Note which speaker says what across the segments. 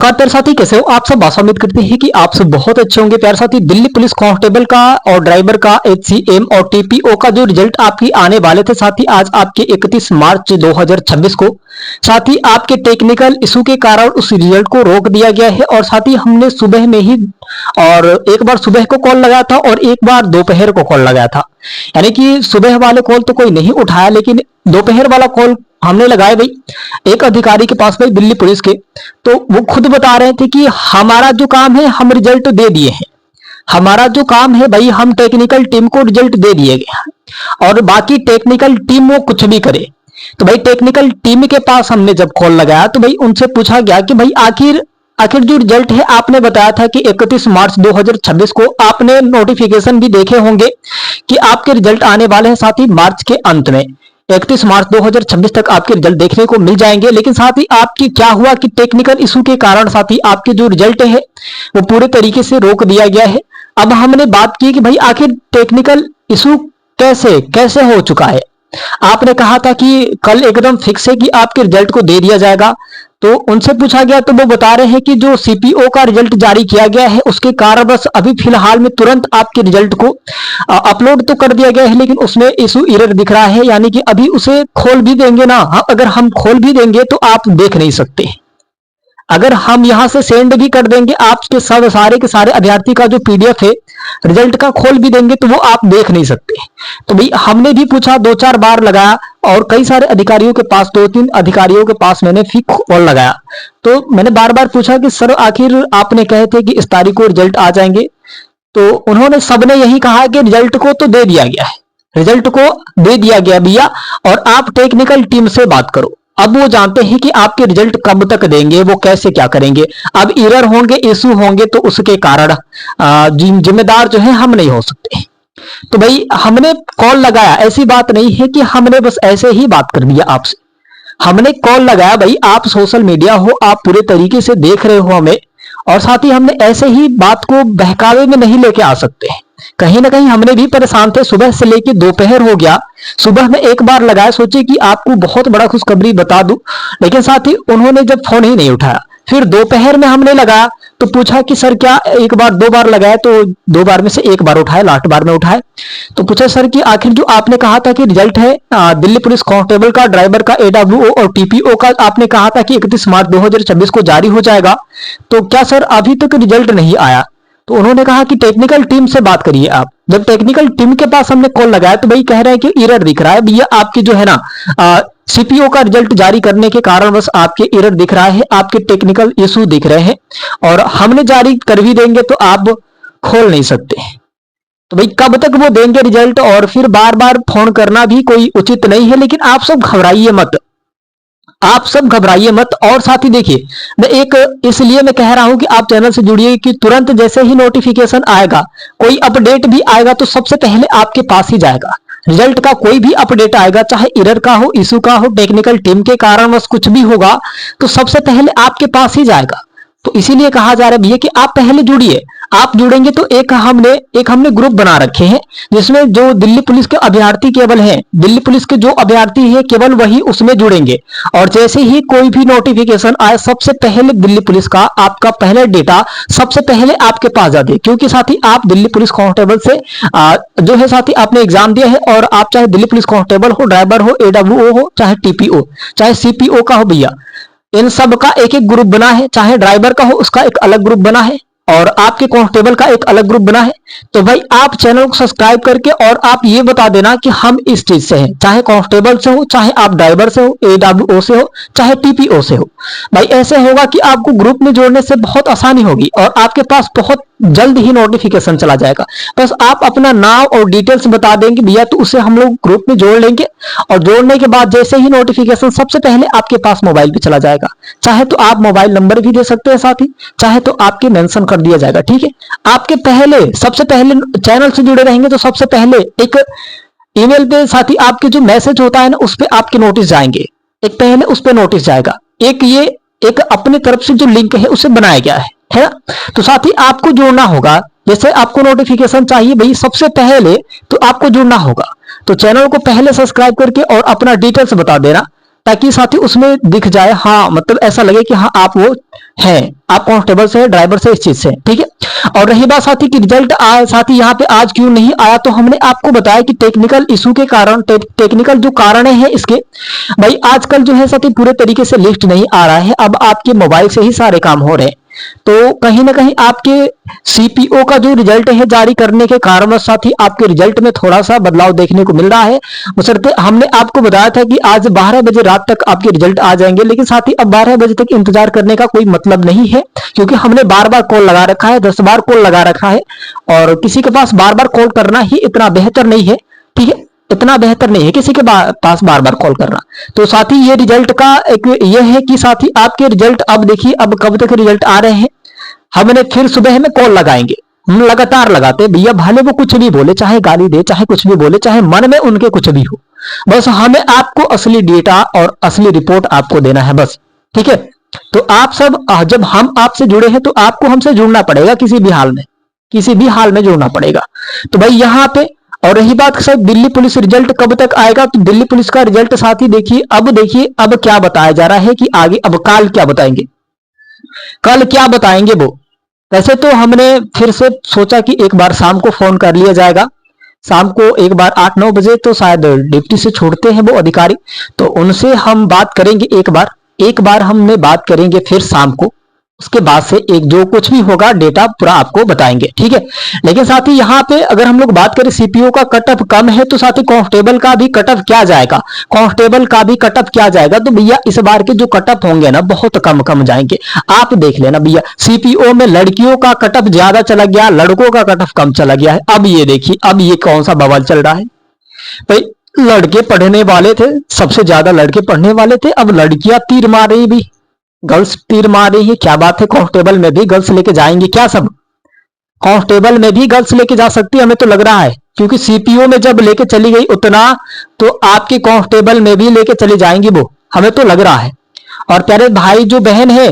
Speaker 1: प्यारे साथी, कैसे हो आप सब। आशा उम्मीद करते हैं कि आप सब बहुत अच्छे होंगे। प्यारे साथी, दिल्ली पुलिस कांस्टेबल का और ड्राइवर का एचसीएम और टीपीओ का जो रिजल्ट आपकी आने वाले थे साथी, आज आपके 31 मार्च 2026 को साथी आपके टेक्निकल इशू के कारण उस रिजल्ट को रोक दिया गया है। और साथी हमने सुबह में ही और एक बार सुबह को कॉल लगाया था और एक बार दोपहर को कॉल लगाया था, यानी कि सुबह वाले कॉल तो कोई नहीं उठाया, लेकिन दोपहर वाला कॉल हमने लगाया भाई एक अधिकारी के पास, भाई दिल्ली पुलिस के। तो वो खुद बता रहे थे कि हमारा जो काम है हम रिजल्ट दे दिए हैं, हमारा जो काम है भाई हम टेक्निकल टीम को रिजल्ट दे दिए गए और बाकी टेक्निकल टीम वो कुछ भी करे। तो भाई टेक्निकल टीम के पास हमने जब कॉल लगाया तो भाई उनसे पूछा गया कि भाई आखिर आखिर जो रिजल्ट है, आपने बताया था कि 31 मार्च 2026 को आपने नोटिफिकेशन भी देखे होंगे कि आपके रिजल्ट आने वाले हैं साथ ही मार्च के अंत में 31 मार्च 2026 तक आपके रिजल्ट देखने को मिल जाएंगे। लेकिन साथ ही आपकी क्या हुआ कि टेक्निकल इशू के कारण साथ ही आपके जो रिजल्ट है वो पूरे तरीके से रोक दिया गया है। अब हमने बात की कि भाई आखिर टेक्निकल इशू कैसे कैसे हो चुका है। आपने कहा था कि कल एकदम फिक्स है कि आपके रिजल्ट को दे दिया जाएगा, तो उनसे पूछा गया तो वो बता रहे हैं कि जो सीपीओ का रिजल्ट जारी किया गया है उसके कारण बस अभी फिलहाल में तुरंत आपके रिजल्ट को अपलोड तो कर दिया गया है, लेकिन उसमें इशू एरर दिख रहा है, यानी कि अभी उसे खोल भी देंगे ना, अगर हम खोल भी देंगे तो आप देख नहीं सकते। अगर हम यहां से सेंड भी कर देंगे आपके सब सारे के सारे अभ्यर्थी का जो पीडीएफ है रिजल्ट का खोल भी देंगे तो वो आप देख नहीं सकते। तो भाई हमने भी पूछा, दो चार बार लगाया और कई सारे अधिकारियों के पास, दो तीन अधिकारियों के पास मैंने फिर कॉल लगाया। तो मैंने बार बार पूछा कि सर आखिर आपने कहे थे कि इस तारीख को रिजल्ट आ जाएंगे, तो उन्होंने सबने यही कहा कि रिजल्ट को तो दे दिया गया है, रिजल्ट को दे दिया गया भैया, और आप टेक्निकल टीम से बात करो। अब वो जानते हैं कि आपके रिजल्ट कब तक देंगे, वो कैसे क्या करेंगे। अब एरर होंगे, इशू होंगे तो उसके कारण जिम्मेदार जो है हम नहीं हो सकते। तो भाई हमने कॉल लगाया, ऐसी बात नहीं है कि हमने बस ऐसे ही बात कर दिया आपसे, हमने कॉल लगाया। भाई आप सोशल मीडिया हो, आप पूरे तरीके से देख रहे हो हमें, और साथ ही हमने ऐसे ही बात को बहकावे में नहीं लेके आ सकते। कहीं ना कहीं हमने भी परेशान थे, सुबह से लेके दोपहर हो गया। सुबह में एक बार लगाया, सोचे कि आपको बहुत बड़ा खुशखबरी बता दूं, लेकिन साथ ही उन्होंने जब फोन ही नहीं उठाया। फिर दोपहर में हमने लगाया तो पूछा कि सर क्या एक बार दो बार लगाया, तो दो बार में से एक बार उठाए, लास्ट बार में उठाए। तो पूछा सर कि आखिर जो आपने कहा था कि रिजल्ट है दिल्ली पुलिस कांस्टेबल का, ड्राइवर का, एडब्ल्यूओ और टीपीओ का, आपने कहा था कि 31 मार्च 2026 को जारी हो जाएगा, तो क्या सर अभी तक रिजल्ट नहीं आया। तो उन्होंने कहा कि टेक्निकल टीम से बात करिए आप। जब टेक्निकल टीम के पास हमने कॉल लगाया तो भाई कह रहे हैं कि एरर दिख रहा है भैया, आपकी जो है ना सीपीओ का रिजल्ट जारी करने के कारण बस आपके एरर दिख रहा है, आपके टेक्निकल इशू दिख रहे हैं, और हमने जारी कर भी देंगे तो आप खोल नहीं सकते। तो भाई कब तक वो देंगे रिजल्ट, और फिर बार बार फोन करना भी कोई उचित नहीं है। लेकिन आप सब घबराइए मत, आप सब घबराइए मत। और साथ ही देखिए, मैं एक इसलिए मैं कह रहा हूं कि आप चैनल से जुड़िए कि तुरंत जैसे ही नोटिफिकेशन आएगा, कोई अपडेट भी आएगा तो सबसे पहले आपके पास ही जाएगा। रिजल्ट का कोई भी अपडेट आएगा, चाहे एरर का हो, इशू का हो, टेक्निकल टीम के कारण बस कुछ भी होगा, तो सबसे पहले आपके पास ही जाएगा। तो इसीलिए कहा जा रहा है भैया कि आप पहले जुड़िए। आप जुड़ेंगे तो एक हमने ग्रुप बना रखे हैं जिसमें जो दिल्ली पुलिस के अभ्यर्थी केवल हैं, दिल्ली पुलिस के जो अभ्यर्थी हैं केवल वही उसमें जुड़ेंगे। और जैसे ही कोई भी नोटिफिकेशन आए, सबसे पहले दिल्ली पुलिस का आपका पहले डेटा सबसे पहले आपके पास जाते, क्योंकि साथी आप दिल्ली पुलिस कांस्टेबल से जो है साथी आपने एग्जाम दिया है, और आप चाहे दिल्ली पुलिस कांस्टेबल हो, ड्राइवर हो, एडब्ल्यूओ हो, चाहे टीपीओ, चाहे सीपीओ का हो भैया, इन सब का एक एक ग्रुप बना है। चाहे ड्राइवर का हो उसका एक अलग ग्रुप बना है, और आपके कांस्टेबल का एक अलग ग्रुप बना है। तो भाई आप चैनल को सब्सक्राइब करके और आप ये बता देना कि हम इस चीज से हैं, चाहे कांस्टेबल से हो, चाहे आप ड्राइवर से हो, एडब्ल्यूओ से हो, चाहे टीपीओ से हो। भाई ऐसे होगा कि आपको ग्रुप में जोड़ने से बहुत आसानी होगी और आपके पास बहुत जल्द ही नोटिफिकेशन चला जाएगा। बस आप अपना नाम और डिटेल्स बता देंगे भैया, तो उसे हम लोग ग्रुप में जोड़ लेंगे, और जोड़ने के बाद जैसे ही नोटिफिकेशन सबसे पहले आपके पास मोबाइल पे चला जाएगा। चाहे तो आप मोबाइल नंबर भी दे सकते हैं साथ ही, चाहे तो आपके मेंशन कर दिया जाएगा। ठीक है, आपके पहले सबसे पहले चैनल से जुड़े रहेंगे तो सबसे पहले एक ईमेल पे साथ ही आपके जो मैसेज होता है ना, उस पे आपके नोटिस जाएंगे। एक पहले उस पे नोटिस जाएगा, एक ये एक अपनी तरफ से जो लिंक है उसे बनाया गया है ना। तो साथ ही आपको जुड़ना होगा, जैसे आपको नोटिफिकेशन चाहिए भाई सबसे पहले, तो आपको जुड़ना होगा। तो चैनल को पहले सब्सक्राइब करके और अपना डिटेल्स बता देना। ताकि साथी उसमें दिख जाए, हाँ मतलब ऐसा लगे कि हाँ आप वो हैं, आप कांस्टेबल से, ड्राइवर से, इस चीज से, ठीक है। और रही बात साथी कि रिजल्ट साथी यहाँ पे आज क्यों नहीं आया, तो हमने आपको बताया कि टेक्निकल इशू के कारण, टेक्निकल जो कारण है इसके, भाई आजकल जो है साथी पूरे तरीके से लिस्ट नहीं आ रहा है, अब आपके मोबाइल से ही सारे काम हो रहे हैं। तो कहीं ना कहीं आपके सीपीओ का जो रिजल्ट है जारी करने के कारण साथ ही आपके रिजल्ट में थोड़ा सा बदलाव देखने को मिल रहा है। बशर्ते हमने आपको बताया था कि आज 12 बजे रात तक आपके रिजल्ट आ जाएंगे, लेकिन साथ ही अब 12 बजे तक इंतजार करने का कोई मतलब नहीं है, क्योंकि हमने बार बार कॉल लगा रखा है, 10 बार कॉल लगा रखा है, और किसी के पास बार बार कॉल करना ही इतना बेहतर नहीं है, ठीक है, इतना बेहतर नहीं है किसी के पास बार बार कॉल करना। तो साथ ही ये रिजल्ट का एक ये है कि साथ ही आपके रिजल्ट अब देखिए, अब कब तक रिजल्ट आ रहे हैं, हमने फिर सुबह में कॉल लगाएंगे, हम लगातार लगाते भैया, भले वो कुछ भी बोले, चाहे गाली दे, चाहे कुछ भी बोले, चाहे मन में उनके कुछ भी हो, बस हमें आपको असली डेटा और असली रिपोर्ट आपको देना है बस, ठीक है। तो आप सब जब हम आपसे जुड़े हैं तो आपको हमसे जुड़ना पड़ेगा, किसी भी हाल में, किसी भी हाल में जुड़ना पड़ेगा। तो भाई यहाँ पे, और रही बात सर दिल्ली पुलिस रिजल्ट कब तक आएगा, तो दिल्ली पुलिस का रिजल्ट साथ ही देखिए अब क्या बताया जा रहा है कि आगे अब कल क्या बताएंगे, कल क्या बताएंगे वो। वैसे तो हमने फिर से सोचा कि एक बार शाम को फोन कर लिया जाएगा, शाम को एक बार 8-9 बजे तो शायद ड्यूटी से छूटते हैं वो अधिकारी, तो उनसे हम बात करेंगे, एक बार हमने बात करेंगे फिर शाम को, उसके बाद से एक जो कुछ भी होगा डेटा पूरा आपको बताएंगे, ठीक है। लेकिन साथ ही यहाँ पे अगर हम लोग बात करें सीपीओ का कट ऑफ कम है, तो साथ ही कांस्टेबल का भी कट ऑफ क्या जाएगा, कांस्टेबल का भी कट ऑफ क्या जाएगा, तो भैया इस बार के जो कट ऑफ होंगे ना बहुत कम कम जाएंगे, आप देख लेना भैया। सीपीओ में लड़कियों का कट ऑफ ज्यादा चला गया, लड़कों का कट ऑफ कम चला गया है। अब ये देखिए, अब ये कौन सा बवाल चल रहा है भाई, लड़के पढ़ने वाले थे, सबसे ज्यादा लड़के पढ़ने वाले थे, अब लड़कियां तीर मार रही भी, गर्ल्स तीर मार रही है, क्या बात है। कांस्टेबल में भी गर्ल्स लेके जाएंगे क्या सब, कांस्टेबल में भी गर्ल्स लेके जा सकती है, हमें तो लग रहा है, क्योंकि सीपीओ में जब लेके चली गई उतना, तो आपके कांस्टेबल में भी लेके चली जाएंगी वो, हमें तो लग रहा है। और प्यारे भाई जो बहन है,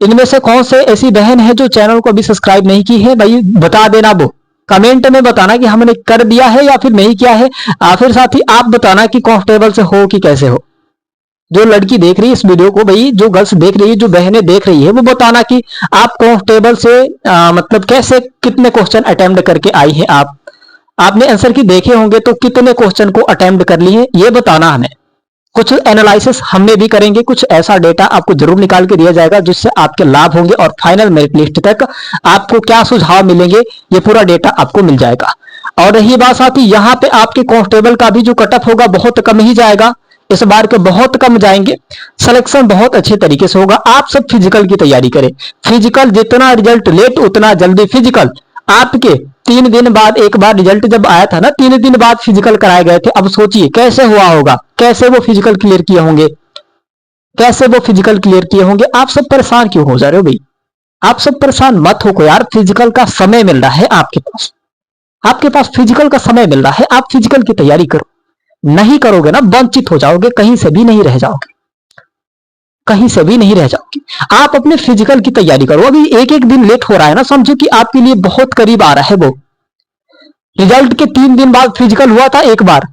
Speaker 1: इनमें से कौन से ऐसी बहन है जो चैनल को अभी सब्सक्राइब नहीं की है, भाई बता देना, वो कमेंट में बताना कि हमने कर दिया है या फिर नहीं किया है। फिर साथ ही आप बताना कि कांस्टेबल से हो कि कैसे हो। जो लड़की देख रही है इस वीडियो को, भाई जो गर्ल्स देख रही है, जो बहनें देख रही है, वो बताना कि आप कांस्टेबल से मतलब कैसे, कितने क्वेश्चन अटेम्प्ट करके आई है आप, आपने आंसर की देखे होंगे तो कितने क्वेश्चन को अटेम्प्ट कर लिए, ये बताना हमें। कुछ एनालिसिस हम भी करेंगे, कुछ ऐसा डेटा आपको जरूर निकाल के दिया जाएगा जिससे आपके लाभ होंगे, और फाइनल मेरिट लिस्ट तक आपको क्या सुझाव मिलेंगे, ये पूरा डेटा आपको मिल जाएगा। और रही बात साथ ही यहाँ पे आपके कांस्टेबल का भी जो कटअप होगा बहुत कम ही जाएगा, इस बार के बहुत कम जाएंगे, सिलेक्शन बहुत अच्छे तरीके से होगा। आप सब फिजिकल की तैयारी करें, फिजिकल जितना रिजल्ट लेट उतना जल्दी फिजिकल। आपके 3 दिन बाद एक बार रिजल्ट जब आया था ना, 3 दिन बाद फिजिकल कराए गए थे, अब सोचिए कैसे हुआ होगा, कैसे वो फिजिकल क्लियर किए होंगे, कैसे वो फिजिकल क्लियर किए होंगे। आप सब परेशान क्यों हो जा रहे हो भाई, आप सब परेशान मत हो यार, फिजिकल का समय मिल रहा है आपके पास फिजिकल का समय मिल रहा है, आप फिजिकल की तैयारी करो। नहीं करोगे ना वंचित हो जाओगे, कहीं से भी नहीं रह जाओगे, कहीं से भी नहीं रह जाओगे। आप अपने फिजिकल की तैयारी करो, अभी एक एक दिन लेट हो रहा है ना, समझो कि आपके लिए बहुत करीब आ रहा है वो। रिजल्ट के 3 दिन बाद फिजिकल हुआ था एक बार,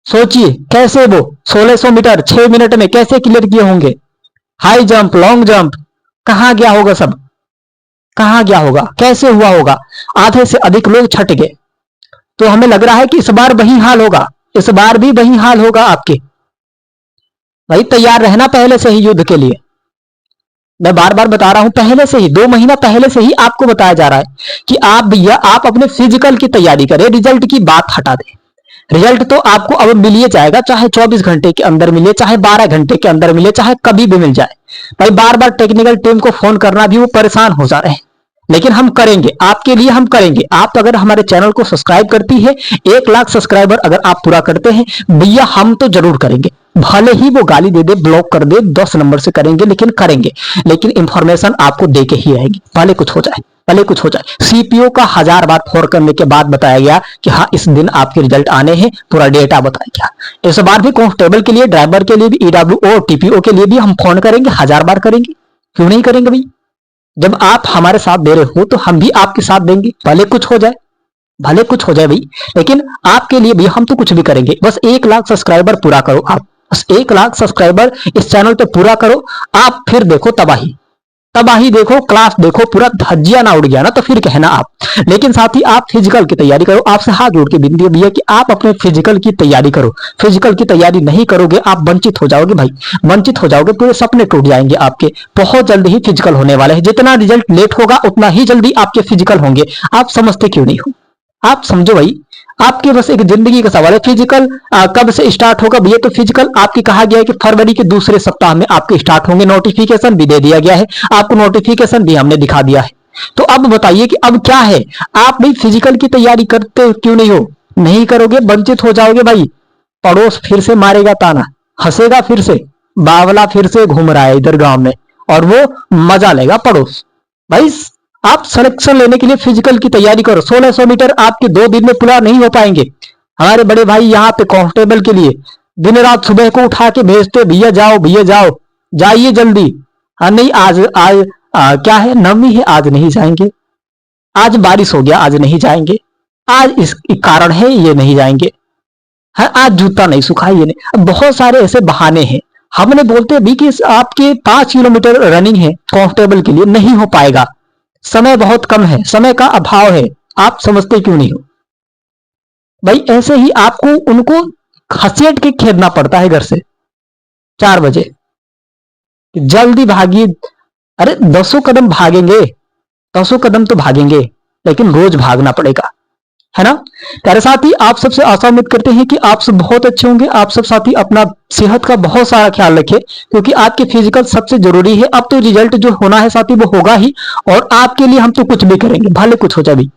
Speaker 1: सोचिए कैसे वो 1600 मीटर 6 मिनट में कैसे क्लियर किए होंगे, हाई जंप लॉन्ग जंप, कहां गया होगा सब, कहां गया होगा, कैसे हुआ होगा, आधे से अधिक लोग छट गए। तो हमें लग रहा है कि इस बार वही हाल होगा, इस बार भी वही हाल होगा आपके। भाई तैयार रहना पहले से ही युद्ध के लिए, मैं बार बार बता रहा हूं, पहले से ही 2 महीना पहले से ही आपको बताया जा रहा है कि आप भैया आप अपने फिजिकल की तैयारी करें, रिजल्ट की बात हटा दें। रिजल्ट तो आपको अब मिल ही जाएगा, चाहे 24 घंटे के अंदर मिले, चाहे 12 घंटे के अंदर मिले, चाहे कभी भी मिल जाए। भाई बार बार टेक्निकल टीम को फोन करना भी वो परेशान हो जा रहे हैं, लेकिन हम करेंगे, आपके लिए हम करेंगे। आप अगर हमारे चैनल को सब्सक्राइब करती है, 1 लाख सब्सक्राइबर अगर आप पूरा करते हैं भैया, हम तो जरूर करेंगे, भले ही वो गाली दे दे, ब्लॉक कर दे, 10 नंबर से करेंगे, लेकिन करेंगे। लेकिन इंफॉर्मेशन आपको दे के ही रहेगी, भले कुछ हो जाए, भले कुछ हो जाए। सीपीओ का 1000 बार फोन करने के बाद बताया गया कि हाँ इस दिन आपके रिजल्ट आने हैं, पूरा डेटा बताया गया। इस बार भी कांस्टेबल के लिए, ड्राइवर के लिए भी, ईडब्ल्यूओ टीपीओ के लिए भी हम फोन करेंगे, 1000 बार करेंगे, क्यों नहीं करेंगे भाई। जब आप हमारे साथ दे रहे हो तो हम भी आपके साथ देंगे, भले कुछ हो जाए, भले कुछ हो जाए भाई, लेकिन आपके लिए भी हम तो कुछ भी करेंगे। बस 1 लाख सब्सक्राइबर पूरा करो आप, बस 1 लाख सब्सक्राइबर इस चैनल पे पूरा करो, आप फिर देखो तबाही। तबाही देखो, क्लास देखो, पूरा धज्जिया ना उड़ गया ना तो फिर कहना आप। लेकिन साथ ही आप फिजिकल की तैयारी करो। आपसे हाथ जोड़ के विनती भी है कि आप अपने फिजिकल की तैयारी करो। फिजिकल की तैयारी नहीं करोगे आप वंचित हो जाओगे भाई, वंचित हो जाओगे, पूरे सपने टूट जाएंगे आपके। बहुत जल्दी ही फिजिकल होने वाले हैं, जितना रिजल्ट लेट होगा उतना ही जल्दी आपके फिजिकल होंगे। आप समझते क्यों नहीं हो? आप समझो भाई, आपके बस एक जिंदगी का सवाल है। फिजिकल कब से स्टार्ट होगा भैया? तो फिजिकल आपकी कहा गया है कि फरवरी के दूसरे सप्ताह में आपके स्टार्ट होंगे। नोटिफिकेशन भी दे दिया गया है आपको, नोटिफिकेशन भी हमने दिखा दिया है। तो अब बताइए कि अब क्या है? आप भाई फिजिकल की तैयारी करते क्यों नहीं हो? नहीं करोगे वंचित हो जाओगे भाई। पड़ोस फिर से मारेगा ताना, हंसेगा फिर से, बावला फिर से घूम रहा है इधर गांव में और वो मजा लेगा पड़ोस। भाई आप सिलेक्शन लेने के लिए फिजिकल की तैयारी करो। 1600 मीटर आपके 2 दिन में पूरा नहीं हो पाएंगे। हमारे बड़े भाई यहाँ पे कांस्टेबल के लिए दिन रात सुबह को उठा के भेजते, भैया जाओ भैया जाओ, जाइए जल्दी। हाँ नहीं, आज आज क्या है, नवमी है, आज नहीं जाएंगे, आज बारिश हो गया, आज नहीं जाएंगे, आज इस कारण है ये नहीं जाएंगे, है आज जूता नहीं सूखा ये नहीं। बहुत सारे ऐसे बहाने हैं। हमने बोलते भी कि आपके 5 किलोमीटर रनिंग है कांस्टेबल के लिए, नहीं हो पाएगा, समय बहुत कम है, समय का अभाव है। आप समझते क्यों नहीं हो भाई? ऐसे ही आपको उनको घसीट के खेदना पड़ता है घर से 4 बजे, जल्दी भागिए। अरे 10 कदम भागेंगे, 10 कदम तो भागेंगे, लेकिन रोज भागना पड़ेगा, है ना? प्यारे साथी, आप सबसे आशा उम्मीद करते हैं कि आप सब बहुत अच्छे होंगे। आप सब साथी अपना सेहत का बहुत सारा ख्याल रखें, क्योंकि आपके फिजिकल सबसे जरूरी है। अब तो रिजल्ट जो होना है साथी वो होगा ही, और आपके लिए हम तो कुछ भी करेंगे, भले कुछ हो जाए भी,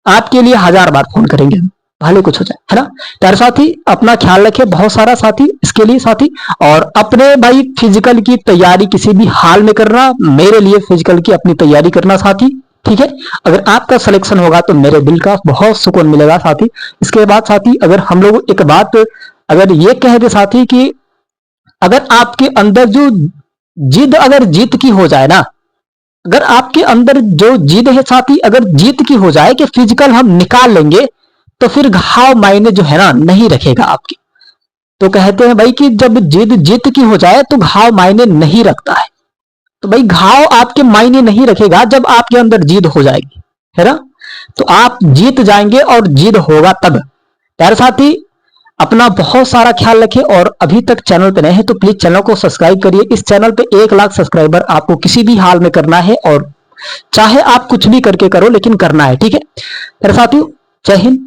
Speaker 1: आपके लिए 1000 बार फोन करेंगे हम, भले कुछ हो जाए, है ना? प्यारे साथी, अपना ख्याल रखें बहुत सारा साथी, इसके लिए साथी। और अपने भाई फिजिकल की तैयारी किसी भी हाल में करना, मेरे लिए फिजिकल की अपनी तैयारी करना साथी, ठीक है? अगर आपका सिलेक्शन होगा तो मेरे दिल का बहुत सुकून मिलेगा साथी। इसके बाद साथी, अगर हम लोग एक बात अगर ये कह दे साथी कि अगर आपके अंदर जो जिद अगर जीत की हो जाए ना, अगर आपके अंदर जो जिद है साथी अगर जीत की हो जाए कि फिजिकल हम निकाल लेंगे, तो फिर घाव मायने जो है ना नहीं रखेगा आपकी। तो कहते हैं भाई कि जब जिद जीत की हो जाए तो घाव मायने नहीं रखता है। तो भाई घाव आपके मायने नहीं रखेगा जब आपके अंदर जिद हो जाएगी, है ना? तो आप जीत जाएंगे और जिद होगा तब। प्यारे साथी, अपना बहुत सारा ख्याल रखें, और अभी तक चैनल पे नए हैं तो प्लीज चैनल को सब्सक्राइब करिए। इस चैनल पे 1 लाख सब्सक्राइबर आपको किसी भी हाल में करना है, और चाहे आप कुछ भी करके करो लेकिन करना है, ठीक है? प्यारे साथियों, जय हिंद,